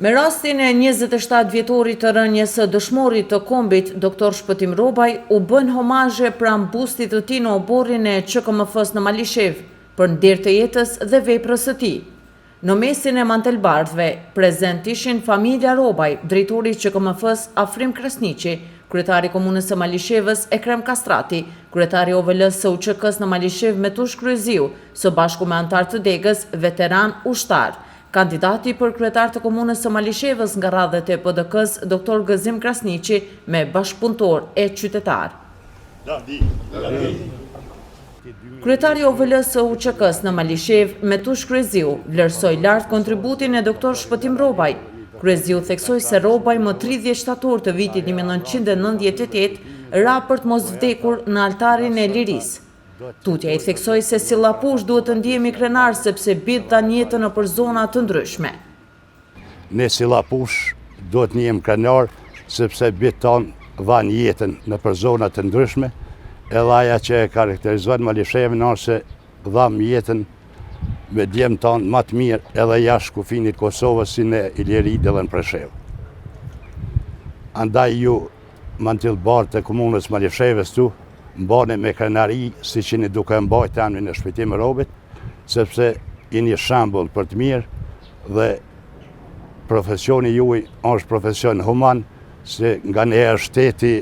Me rastin e 27 vjetorit të rënjes së dëshmorit të kombit, Dr. Shpëtim Robaj u bën homazhe pranë bustit të tij në oborrin e QKMF-s në Malishev për nder të jetës dhe veprës së tij. Në mesin e mantelbardhëve, prezent ishin familja Robaj, drejtori i QKMF-s Afrim Krasniqi, kryetari i komunës së Malishevës Ekrem Kastrati, kryetari i OVL-s së UÇK-s në Malishev Metush Kryeziu, së bashku me antar të degës, veteran ushtar. Kandidati për kryetar të komunës së Malishevës nga radhët e PDK-s, Dr. Gëzim Krasniqi, me bashkëpunëtor e qytetar. Kryetari i OVL-s së UÇK-s në Malishev, Metush Kryeziu, vlerësoi lart kontributin e Dr. Shpëtim Robaj. Kryeziu theksoi se Robaj më 30 shtator të vitit 1998 ra për të mos vdekur në altarin e lirisë. Tutja i theksoi se si llapush duhet të ndihemi krenar sepse bit tani jetën nëpër zona të ndryshme. Ne si llapush duhet ndihemi krenar sepse bit ton van jetën nëpër zona të ndryshme, edhe aja që e karakterizon Malishevën është se dham jetën me djemë ton më të mirë edhe jashtë kufinit Kosovës si në Ilierit edhe në Preshevë. Andaj ju mantilbarë të komunës Malishevës tu mbane me krenari si që një duke mbajt të emrin e Shpëtim Robit, sepse i një shambull për të mirë dhe profesioni juaj është profesion human, se nga njëherë shteti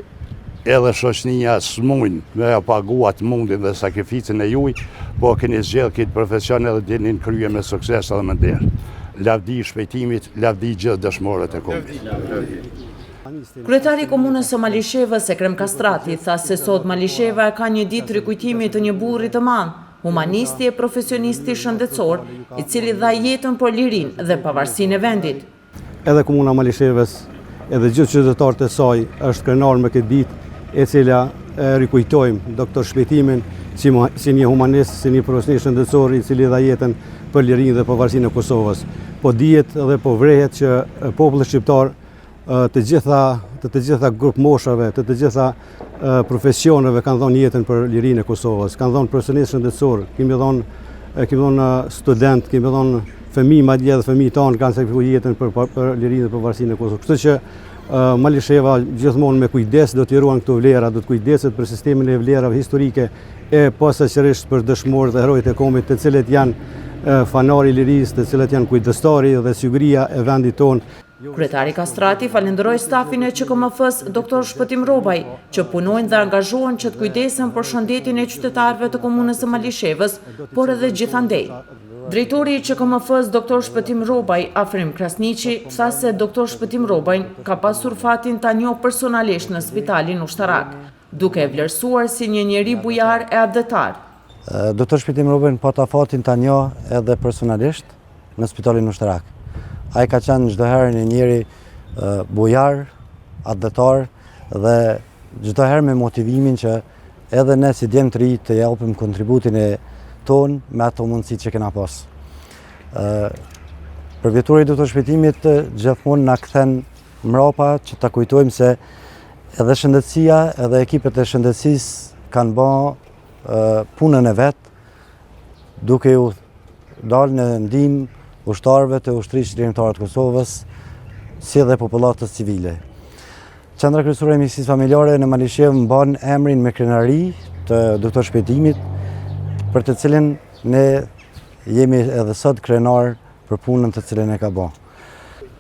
edhe shoqënia s'mujnë me paguat mundin dhe sakrificën e juaj, po keni zgjedhë këtë profesion edhe dini në krye me sukses edhe më nderë. Lavdi Shpëtimit, lavdi gjithë dëshmorët e komunës. Kryetari i komunës së Malishevës Ekrem Kastrati tha se sot Malisheva ka një ditë rikujtimi të një burri të madh, humanisti e profesionisti shëndetësor, i cili dha jetën për lirinë dhe pavarësinë e vendit. Edhe komuna Malishevës, edhe gjithë qytetarët e saj është krenar me këtë ditë, e cila rikujtojmë Dr. Shpëtimin si një humanist, si një profesionist shëndetësor i cili dha jetën për lirinë dhe pavarësinë e Kosovës. Po dihet dhe po vrehet që populli shqiptar të gjitha grup moshave, të gjitha profesioneve kanë dhënë jetën për lirinë e Kosovës, kanë dhënë profesionist shëndetësor, kemi dhënë student, kemi dhënë fëmijë, madje edhe fëmijët tanë kanë sakrifikuar jetën për lirinë dhe pavarësinë e Kosovës. Kështu që Malisheva gjithmonë me kujdes do t'i ruan këto vlera, do të kujdeset për sistemin e vlerave historike e posaçërisht për dëshmorët dhe herojët e kombit, të cilët janë fanari i lirisë, të cilët janë kujdestari dhe siguria e vendit tonë. Kryetari Kastrati falenderoi stafin e QKMF-s Dr. Shpëtim Robaj, që punojnë dhe angazhohen që të kujdesen për shëndetin e qytetarëve të komunës së Malishevës, por edhe gjithandej. Drejtori i QKMF-s Dr. Shpëtim Robaj, Afrim Krasniqi, tha se Dr. Shpëtim Robaj ka pasur fatin ta njohë personalisht në spitalin ushtarak, duke e vlerësuar si një njeri bujar e abdetar. Dr. Shpëtim Robaj pata fatin ta njohë edhe personalisht në spitalin ushtarak. Ai ka qenë çdo herë një njeri bujar, abdetar dhe çdo herë me motivimin që edhe ne si djemë të ri të japim kontributin e ton me ato mundësi që kena pas. Për vjetori i Dr. Shpëtimit gjithmonë na kthen mrapa që ta kujtojmë se edhe shëndetësia, edhe ekipet e shëndetësisë kanë bërë punën e vet, duke u dalë në ndihmë ushtarëve të ushtrisë qytetarët të Kosovës, si dhe popullatës civile. Qendra kryesore e mjekësisë familjare në Malishev mban emrin me krenari të Dr. Shpëtimit, për të cilin ne jemi edhe sot krenar për punën të cilën e ka bërë.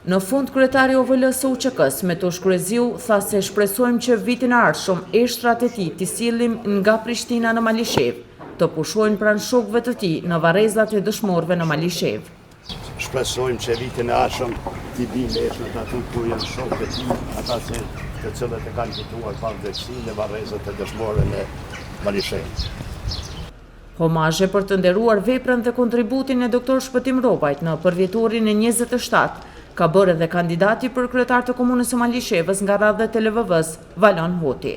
Në fund, kryetari i OVL-s së UÇK-s Metush Kryeziu tha se shpresojmë që vitin e ardhshëm eshtrat e tij t'i sillim nga Prishtina në Malishev, të pushojnë pranë shokëve të tij në varrezat e dëshmorëve në Malishev. Shpresojmë që vitin e ardhshëm t'i dinë eshtrat aty ku janë shokët e tij, ata të cilët e kanë fituar pa vdekësi në varrezat e dëshmorëve në Malishev. Homazhe për të nderuar veprën dhe kontributin e Dr. Shpëtim Robajt në përvjetorin e 27 ka bërë edhe kandidati për kryetar të komunës së Malishevës nga radhët e LVV-s, Valon Hoti.